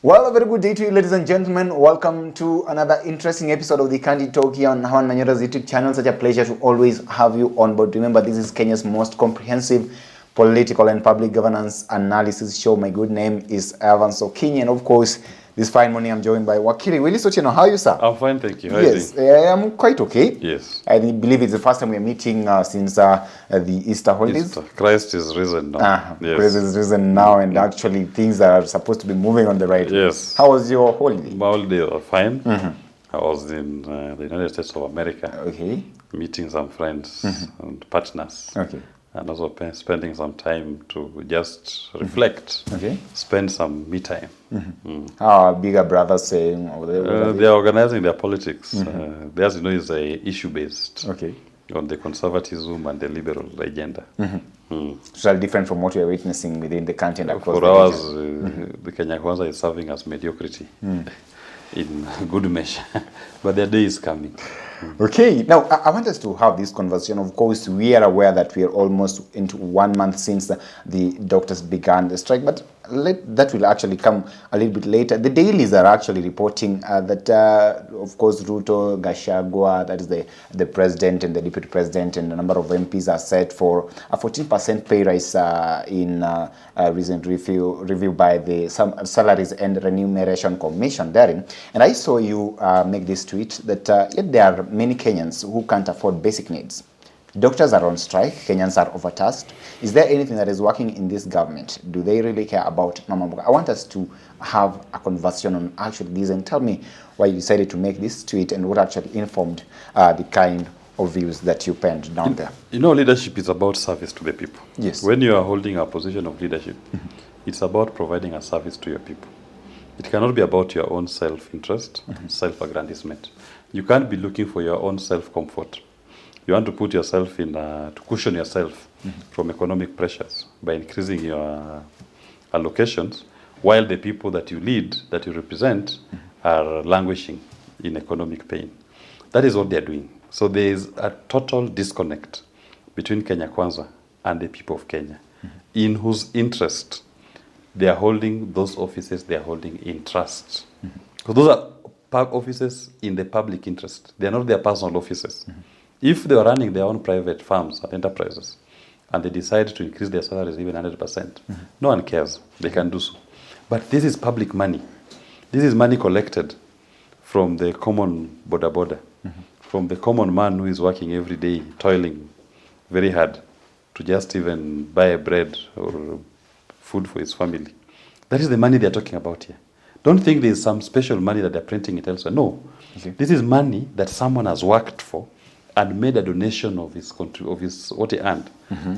Well, a very good day to you, ladies and gentlemen. Welcome to another interesting episode of the Candid Talk here on Herman Manyora's YouTube channel. Such a pleasure to always have you on board. Remember, this is Kenya's most comprehensive political and public governance analysis show. My good name is Evan Sokinyi, and of course, this fine morning I'm joined by Wakili Willie Sochino. How are you, sir? I'm fine, thank you. How yes, I'm quite okay. Yes. I believe it's the first time we're meeting since the Easter holidays. Easter. Christ is risen now. Yes. Christ is risen now, and actually things are supposed to be moving on the right way. Yes. How was your holiday? My holiday was fine. I was in the United States of America. Okay. Meeting some friends and partners. Okay. And also spending some time to just reflect. Okay. Spend some me time. How are bigger brothers saying? They are organizing their politics. Theirs, is issue-based. Okay. On the conservatism and the liberal agenda. Totally different from what we are witnessing within the country and across For ours, the Kenya Kwanza is serving as mediocrity in good measure. But their day is coming. Okay, now I want us to have this conversation. Of course, we are aware that we are almost into 1 month since the doctors began the strike, but that will actually come a little bit later. The dailies are actually reporting that, of course, Ruto, Gachagua, that is the president and the deputy president, and a number of MPs are set for a 14% pay rise in a recent review by the Salaries and Remuneration Commission therein. And I saw you make this tweet that yet there are many Kenyans who can't afford basic needs. Doctors are on strike, Kenyans are overtasked. Is there anything that is working in this government? Do they really care about Mama Mboga? I want us to have a conversation on actually this, and tell me why you decided to make this tweet and what actually informed the kind of views that you penned down there. Leadership is about service to the people. Yes. When you are holding a position of leadership, it's about providing a service to your people. It cannot be about your own self-interest, self-aggrandizement. You can't be looking for your own self-comfort. You want to put yourself in, to cushion yourself from economic pressures by increasing your allocations, while the people that you lead, that you represent, are languishing in economic pain. That is what they're doing. So there is a total disconnect between Kenya Kwanza and the people of Kenya, in whose interest they are holding those offices they are holding in trust. Because those are offices in the public interest. They are not their personal offices. If they are running their own private firms and enterprises, and they decide to increase their salaries even 100%, no one cares. They can do so. But this is public money. This is money collected from the common boda, from the common man who is working every day, toiling very hard to just even buy a bread or food for his family. That is the money they are talking about here. Don't think there is some special money that they're printing it elsewhere. No. Okay. This is money that someone has worked for and made a donation of his what he earned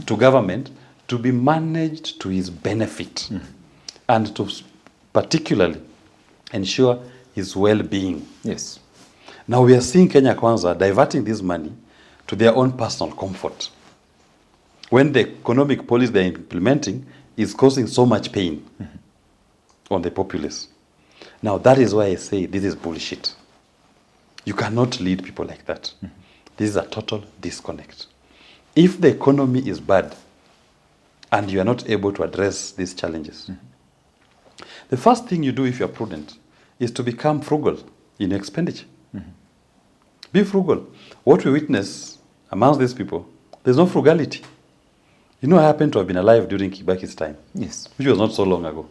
to government to be managed to his benefit and to particularly ensure his well-being. Yes. Now we are seeing Kenya Kwanza diverting this money to their own personal comfort, when the economic policy they're implementing is causing so much pain on the populace. Now that is why I say this is bullshit. You cannot lead people like that. This is a total disconnect. If the economy is bad and you are not able to address these challenges, the first thing you do if you are prudent is to become frugal in expenditure. Be frugal. What we witness amongst these people, there's no frugality. I happen to have been alive during Kibaki's time. Yes. Which was not so long ago.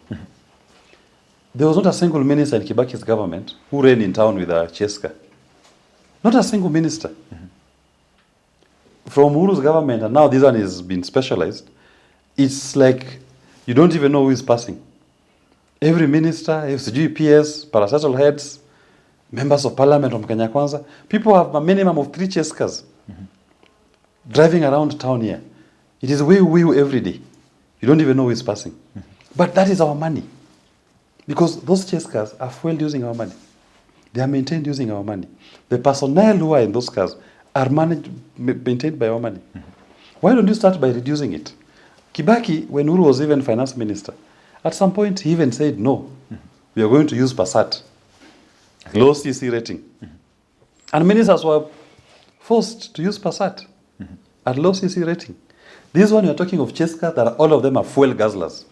There was not a single minister in Kibaki's government who ran in town with a cheska. Not a single minister. From Uhuru's government, and now this one has been specialized, it's like you don't even know who is passing. Every minister, FCG, PS, parastatal heads, members of parliament from Kenya Kwanza, people have a minimum of 3 cheskas driving around town here. It is wee every day. You don't even know who is passing. But that is our money. Because those cheskas are fueled using our money. They are maintained using our money. The personnel who are in those cars are maintained by our money. Why don't you start by reducing it? Kibaki, when Uhuru was even finance minister, at some point he even said, no, we are going to use Passat, low CC rating. And ministers were forced to use Passat at low CC rating. This one, you're talking of Cheska, that all of them are fuel guzzlers.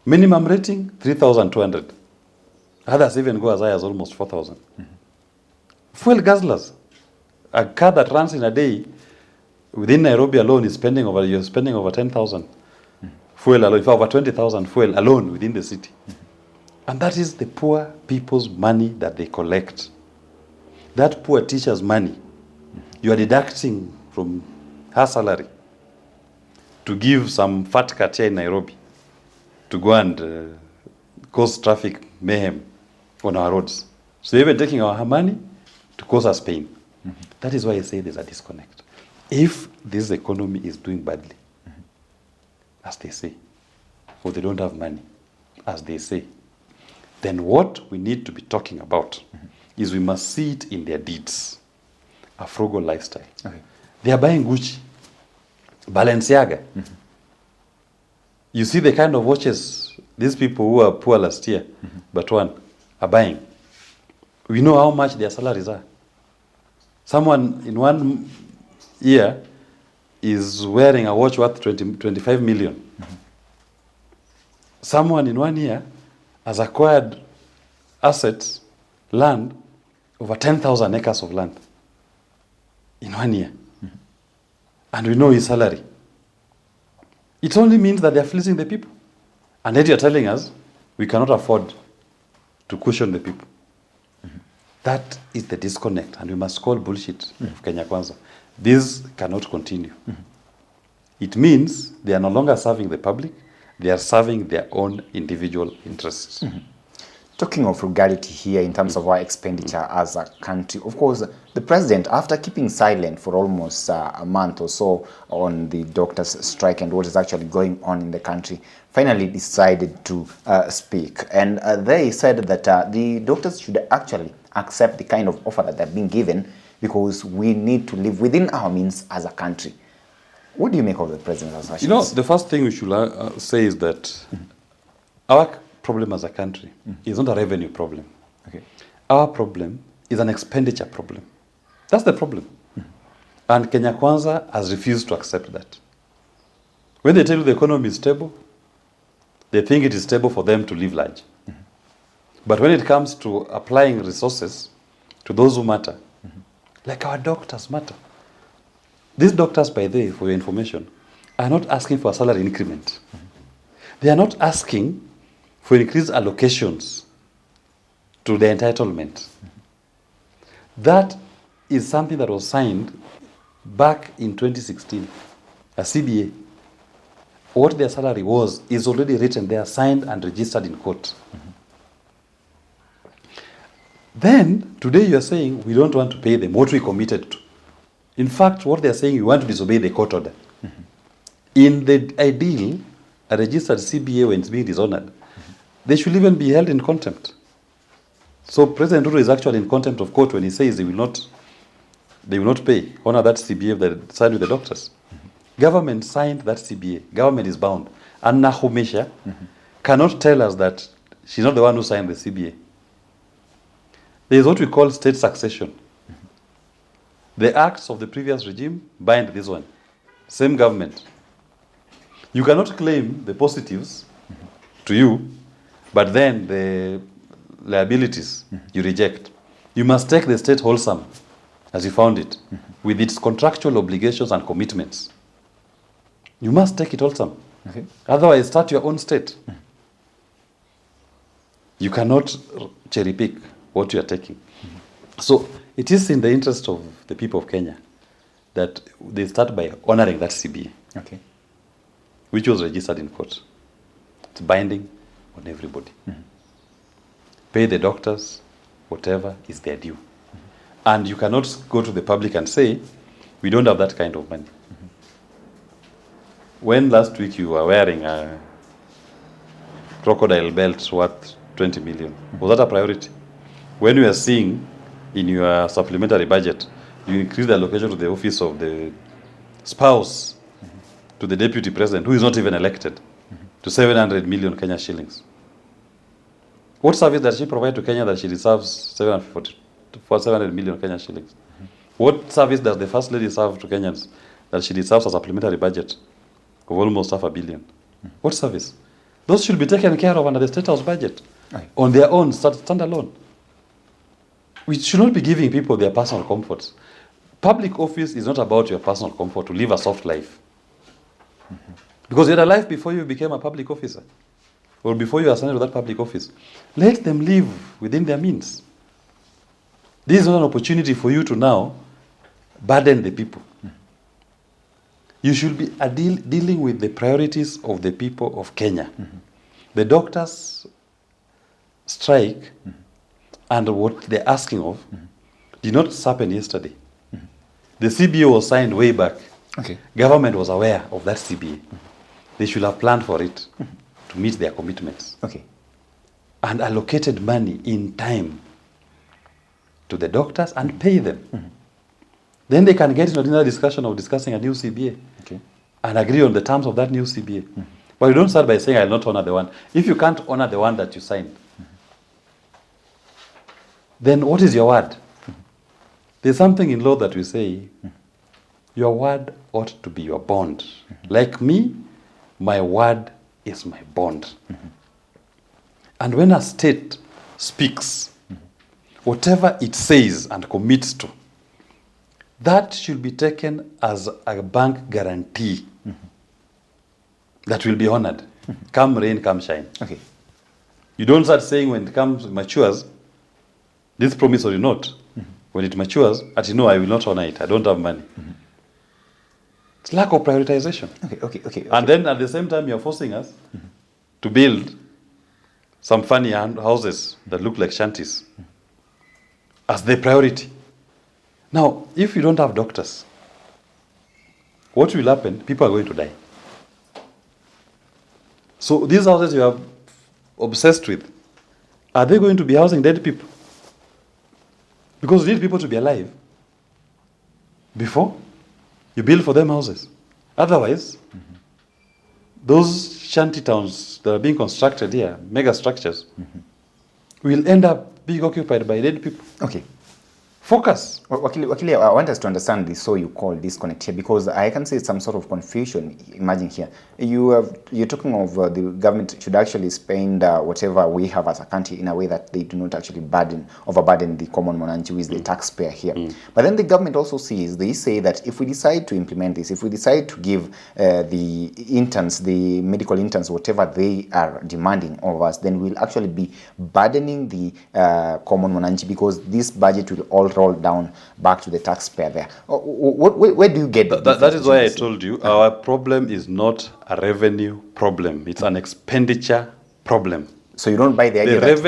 Minimum rating, 3,200. Others even go as high as almost 4,000. Fuel guzzlers. A car that runs in a day within Nairobi alone is you're spending over 10,000 fuel alone, over 20,000 fuel alone within the city. And that is the poor people's money that they collect. That poor teacher's money, you are deducting from her salary to give some fat cat here in Nairobi to go and cause traffic mayhem on our roads. So you're even taking our money to cause us pain. That is why I say there's a disconnect. If this economy is doing badly, as they say, or they don't have money, as they say, then what we need to be talking about is we must see it in their deeds. A frugal lifestyle. Okay. They are buying Gucci, Balenciaga. You see the kind of watches these people who are poor last year, but one, are buying. We know how much their salaries are. Someone in 1 year is wearing a watch worth 25 million. Someone in 1 year has acquired assets, land, over 10,000 acres of land in 1 year. And we know his salary. It only means that they are fleecing the people. And yet you are telling us we cannot afford to cushion the people. That is the disconnect, and we must call bullshit of Kenya Kwanza. This cannot continue. It means they are no longer serving the public, they are serving their own individual interests. Talking of frugality here in terms of our expenditure as a country, of course, the president, after keeping silent for almost a month or so on the doctors' strike and what is actually going on in the country, finally decided to speak. And they said that the doctors should actually accept the kind of offer that they're being given because we need to live within our means as a country. What do you make of the president's assertions? You know, the first thing we should say is that our problem as a country is not a revenue problem. Okay. Our problem is an expenditure problem. That's the problem. And Kenya Kwanza has refused to accept that. When they tell you the economy is stable, they think it is stable for them to live large. But when it comes to applying resources to those who matter, like our doctors matter. These doctors, by the way, for your information, are not asking for a salary increment. They are not asking for increased allocations to the entitlement. That is something that was signed back in 2016, a CBA. What their salary was is already written there, signed and registered in court. Then, today you are saying we don't want to pay them what we committed to. In fact, what they are saying, we want to disobey the court order. In the ideal, a registered CBA, when it's being dishonored, they should even be held in contempt. So President Ruto is actually in contempt of court when he says they will not pay, honor that CBA that signed with the doctors. Government signed that CBA. Government is bound. And Nahumesha cannot tell us that she's not the one who signed the CBA. There is what we call state succession. The acts of the previous regime bind this one. Same government. You cannot claim the positives to you, but then the liabilities you reject. You must take the state wholesome, as you found it, with its contractual obligations and commitments. You must take it wholesome. Okay. Otherwise, start your own state. You cannot cherry pick what you are taking. So it is in the interest of the people of Kenya that they start by honoring that CBA, Okay. which was registered in court. It's binding on everybody. Pay the doctors whatever is their due. And you cannot go to the public and say, we don't have that kind of money. When last week you were wearing a crocodile belt worth 20 million, was that a priority? When you are seeing in your supplementary budget, you increase the allocation to the office of the spouse, to the deputy president, who is not even elected, to 700 million Kenya shillings. What service does she provide to Kenya that she deserves 700 million Kenya shillings? What service does the First Lady serve to Kenyans that she deserves a supplementary budget of almost $500 million? What service? Those should be taken care of under the State House budget. Aye. on their own, stand alone. We should not be giving people their personal comforts. Public office is not about your personal comfort to live a soft life. Because you had a life before you became a public officer, or before you assigned to that public office. Let them live within their means. This is not an opportunity for you to now burden the people. You should be dealing with the priorities of the people of Kenya. The doctors' strike and what they're asking of did not happen yesterday. The CBA was signed way back. Okay. Government was aware of that CBA. They should have planned for it to meet their commitments. Okay. And allocated money in time to the doctors and pay them. Then they can get into another discussion of discussing a new CBA. Okay. And agree on the terms of that new CBA. But you don't start by saying, I'll not honor the one. If you can't honor the one that you signed, then what is your word? There's something in law that we say, your word ought to be your bond. Like me, my word is my bond. And when a state speaks, whatever it says and commits to, that should be taken as a bank guarantee that will be honored. Come rain, come shine. Okay. You don't start saying when it matures, this promise or not. When it matures, no, I will not honor it. I don't have money. It's lack of prioritization. Okay. And then at the same time, you're forcing us to build some funny houses that look like shanties as the priority. Now, if you don't have doctors, what will happen? People are going to die. So these houses you are obsessed with, are they going to be housing dead people? Because you need people to be alive before you build for them houses. Otherwise, those shanty towns that are being constructed here, mega structures, will end up being occupied by dead people. Okay. Focus. Wakili, I want us to understand this so-called disconnect here, because I can see some sort of confusion emerging here. You're talking of the government should actually spend whatever we have as a country in a way that they do not actually overburden the common mwananchi, who is the taxpayer here. But then the government also they say that if we decide to implement this, if we decide to give the interns, the medical interns, whatever they are demanding of us, then we'll actually be burdening the common mwananchi, because this budget will all roll down back to the taxpayer there. Where do you get that is why I told you our problem is not a revenue problem. It's an expenditure problem. So you don't buy the idea that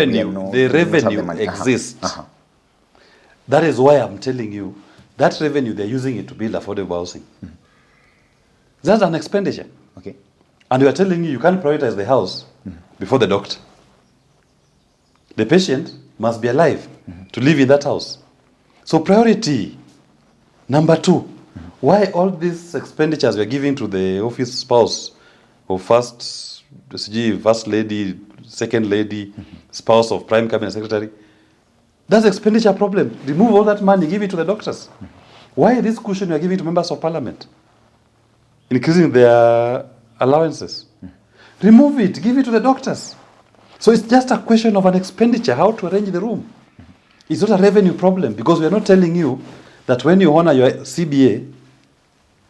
the revenue exists. That is why I'm telling you that revenue, they're using it to build affordable housing. That's an expenditure. Okay. And we are telling you can't prioritize the house before the doctor. The patient must be alive to live in that house. So priority number 2, why all these expenditures we are giving to the office spouse or first lady, second lady, spouse of prime cabinet secretary? That's expenditure problem. Remove all that money, give it to the doctors. Why this cushion we are giving to members of parliament? Increasing their allowances. Remove it, give it to the doctors. So it's just a question of an expenditure, how to arrange the room. It's not a revenue problem, because we are not telling you that when you honor your CBA,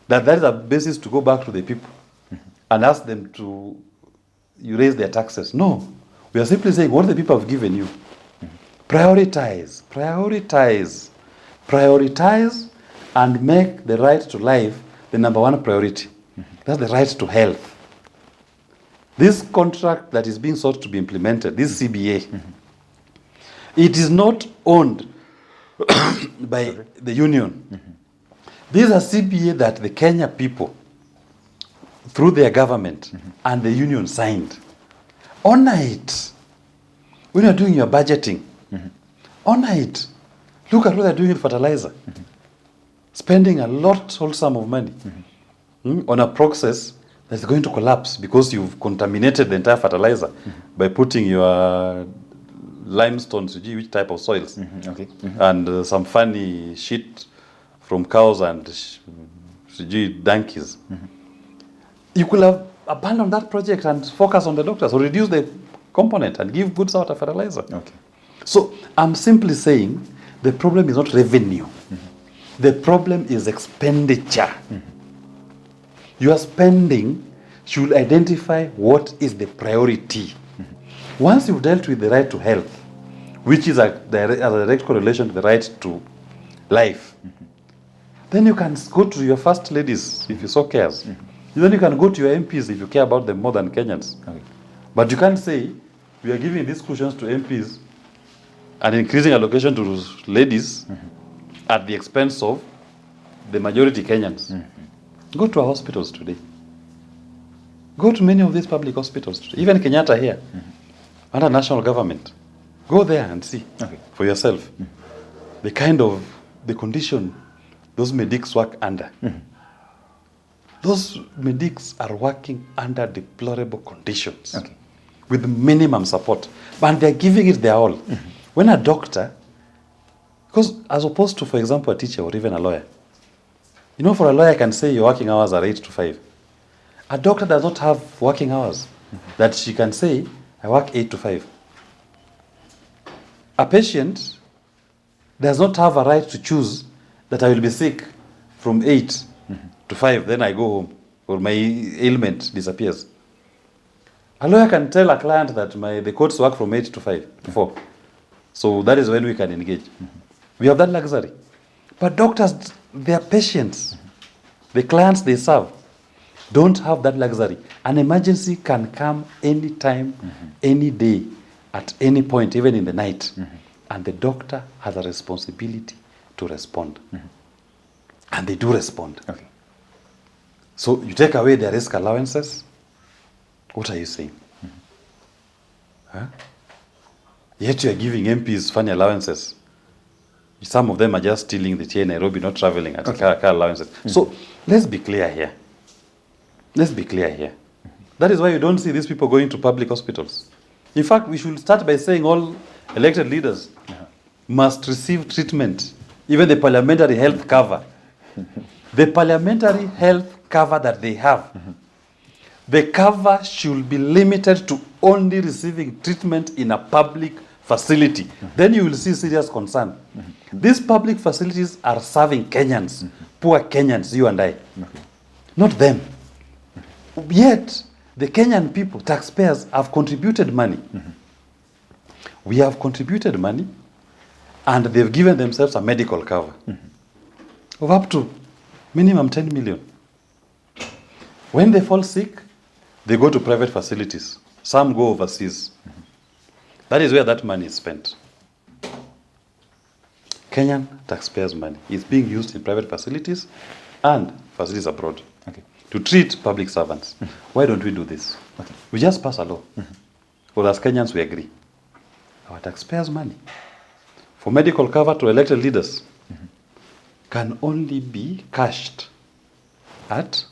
that is a basis to go back to the people and ask them to raise their taxes. No. We are simply saying what the people have given you. Prioritize, and make the right to life the number 1 priority. That's the right to health. This contract that is being sought to be implemented, this CBA, it is not owned by the union. This is a CBA that the Kenya people, through their government and the union, signed. Honor it. When you're doing your budgeting, honor it. Look at what they're doing with fertilizer. Spending a lot, whole sum of money on a process that's going to collapse because you've contaminated the entire fertilizer by putting your limestones, which type of soils, and some funny shit from cows and donkeys. You could have abandoned that project and focus on the doctors, or reduce the component and give goods out of fertilizer. Okay. So I'm simply saying the problem is not revenue. The problem is expenditure. Your spending should identify what is the priority. Once you've dealt with the right to health, which is a direct correlation to the right to life, then you can go to your first ladies if you so cares. Then you can go to your MPs if you care about them more than Kenyans. Okay. But you can't say we are giving these cushions to MPs and increasing allocation to ladies at the expense of the majority Kenyans. Go to our hospitals today. Go to many of these public hospitals today. Even Kenyatta here, under national government. Go there and see for yourself the kind of the condition those medics work under. Those medics are working under deplorable conditions with minimum support, but they're giving it their all. When a doctor, because as opposed to, for example, a teacher or even a lawyer, you know, for a lawyer can say your working hours are 8 to 5. A doctor does not have working hours that she can say, I work 8 to 5. A patient does not have a right to choose that I will be sick from 8 to 5, then I go home, or my ailment disappears. A lawyer can tell a client that the courts work from 8 to 5, to 4. So that is when we can engage. We have that luxury. But doctors, their patients, the clients they serve, don't have that luxury. An emergency can come any time, any day, at any point, even in the night. And the doctor has a responsibility to respond. And they do respond. Okay. So you take away their risk allowances. What are you saying? Huh? Yet you are giving MPs funny allowances. Some of them are just stealing the tea in Nairobi, not traveling at car allowances. So let's be clear here. Let's be clear here. That is why you don't see these people going to public hospitals. In fact, we should start by saying all elected leaders must receive treatment, even the parliamentary health cover. The parliamentary health cover that they have, the cover should be limited to only receiving treatment in a public facility. Then you will see serious concern. These public facilities are serving Kenyans, poor Kenyans, you and I, not them. Yet, the Kenyan people, taxpayers, have contributed money. We have contributed money, and they've given themselves a medical cover of up to minimum 10 million. When they fall sick, they go to private facilities. Some go overseas. That is where that money is spent. Kenyan taxpayers' money is being used in private facilities and facilities abroad to treat public servants. Why don't we do this? We just pass a law. Or as Kenyans, we agree. Our taxpayers' money for medical cover to elected leaders can only be cashed at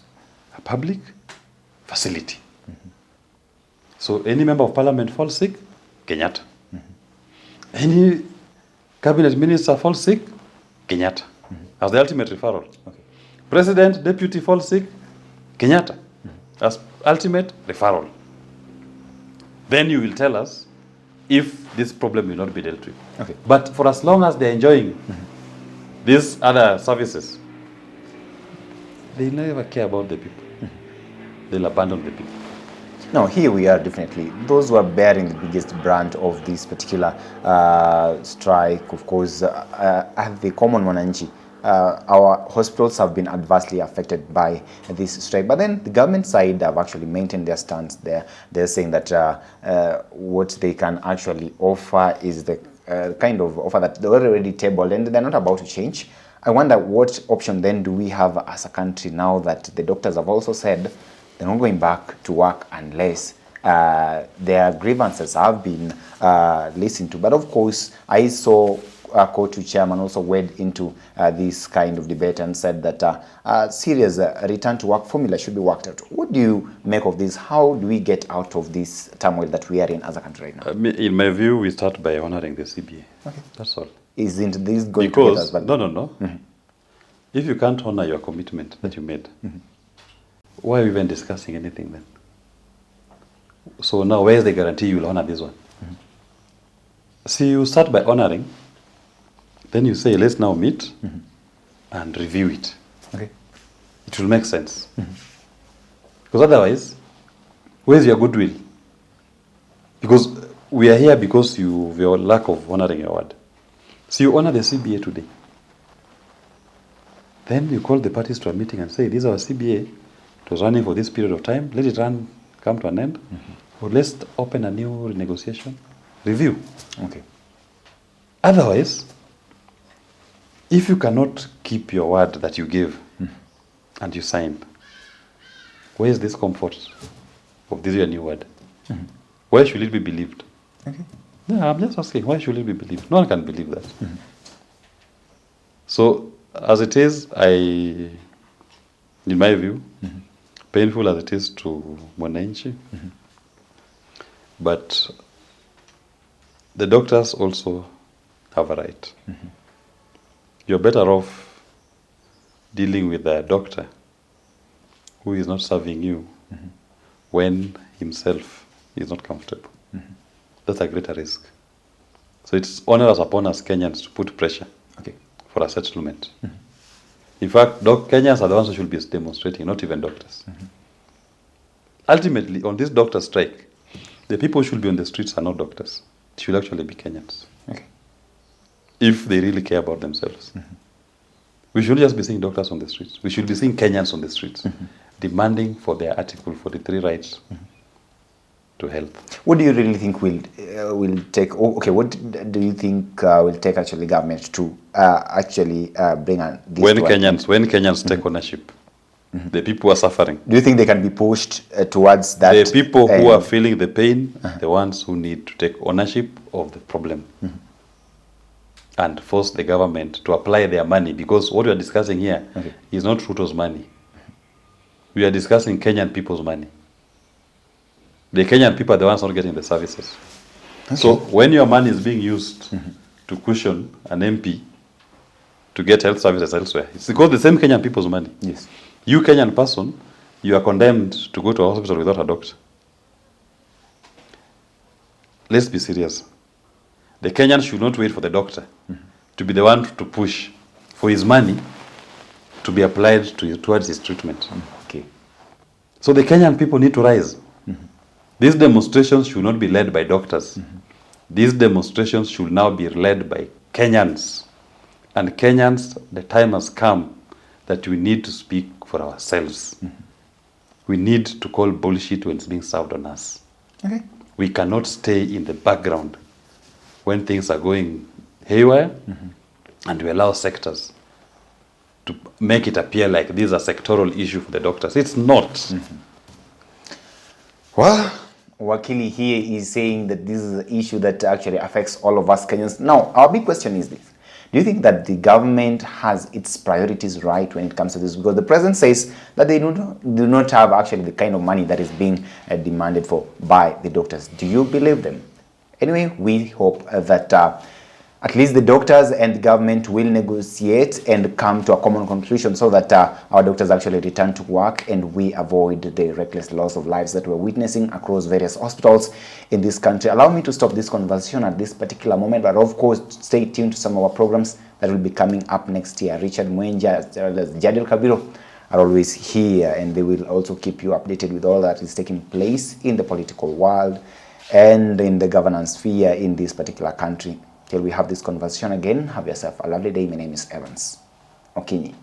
a public facility. So any member of parliament falls sick, Kenyatta. Any cabinet minister falls sick, Kenyatta. As the ultimate referral. President, deputy falls sick, Kenyatta. As ultimate referral. Then you will tell us if this problem will not be dealt with. But for as long as they're enjoying these other services, they never care about the people. They'll abandon the people. No, here we are definitely. Those who are bearing the biggest brunt of this particular strike, of course, are the common mwananchi. Our hospitals have been adversely affected by this strike. But then the government side have actually maintained their stance there. They're saying that what they can actually offer is the kind of offer that they already tabled and they're not about to change. I wonder what option then do we have as a country now that the doctors have also said they're not going back to work unless their grievances have been listened to. But of course, I saw Kotu chairman also wade into this kind of debate and said that a serious return to work formula should be worked out. What do you make of this? How do we get out of this turmoil that we are in as a country right now? In my view, we start by honoring the CBA. That's all. Isn't this going to get us back? No. If you can't honor your commitment that you made, why are we even discussing anything then? So now where is the guarantee you will honor this one? See, you start by honoring, then you say, let's now meet and review it. Okay. It will make sense. Because otherwise, where's your goodwill? Because we are here because of your lack of honoring your word. So you honor the CBA today. Then you call the parties to a meeting and say, this is our CBA. It was running for this period of time. Let it come to an end. Or let's open a new renegotiation. Review. Okay. Otherwise, if you cannot keep your word that you gave and you signed, where is this comfort of this your new word? Where should it be believed? Okay. Yeah, I'm just asking, why should it be believed? No one can believe that. So, as it is, in my view, painful as it is to Mwananchi, but the doctors also have a right. You're better off dealing with a doctor who is not serving you when himself is not comfortable. That's a greater risk. So it's onerous upon us Kenyans to put pressure for a settlement. In fact, Kenyans are the ones who should be demonstrating, not even doctors. Ultimately, on this doctor strike, the people who should be on the streets are not doctors. It should actually be Kenyans. Okay. If they really care about themselves. We should just be seeing doctors on the streets. We should be seeing Kenyans on the streets demanding for their Article 43 rights to health. What do you really think will take? What do you think will take actually government to actually bring this? When Kenyans take ownership, the people are suffering. Do you think they can be pushed towards that? The people who are feeling the pain, the ones who need to take ownership of the problem and force the government to apply their money, because what we are discussing here is not Ruto's money. We are discussing Kenyan people's money. The Kenyan people are the ones not getting the services. So when your money is being used to cushion an MP to get health services elsewhere, it's because the same Kenyan people's money. Yes. You Kenyan person, you are condemned to go to a hospital without a doctor. Let's be serious. The Kenyan should not wait for the doctor to be the one to push for his money to be applied towards his treatment. Okay. So the Kenyan people need to rise. These demonstrations should not be led by doctors. These demonstrations should now be led by Kenyans. And Kenyans, the time has come that we need to speak for ourselves. We need to call bullshit when it's being served on us. Okay. We cannot stay in the background when things are going haywire and we allow sectors to make it appear like this is a sectoral issue for the doctors. It's not. Well, Wakili here is saying that this is an issue that actually affects all of us Kenyans. Now, our big question is this. Do you think that the government has its priorities right when it comes to this? Because the president says that they do not have actually the kind of money that is being demanded for by the doctors. Do you believe them? Anyway, we hope that at least the doctors and the government will negotiate and come to a common conclusion so that our doctors actually return to work and we avoid the reckless loss of lives that we're witnessing across various hospitals in this country. Allow me to stop this conversation at this particular moment, but of course, stay tuned to some of our programs that will be coming up next year. Richard Mwenja, as well as Jadil Kabiro are always here, and they will also keep you updated with all that is taking place in the political world and in the governance sphere in this particular country. Till we have this conversation again, have yourself a lovely day. My name is Evans Okinyi.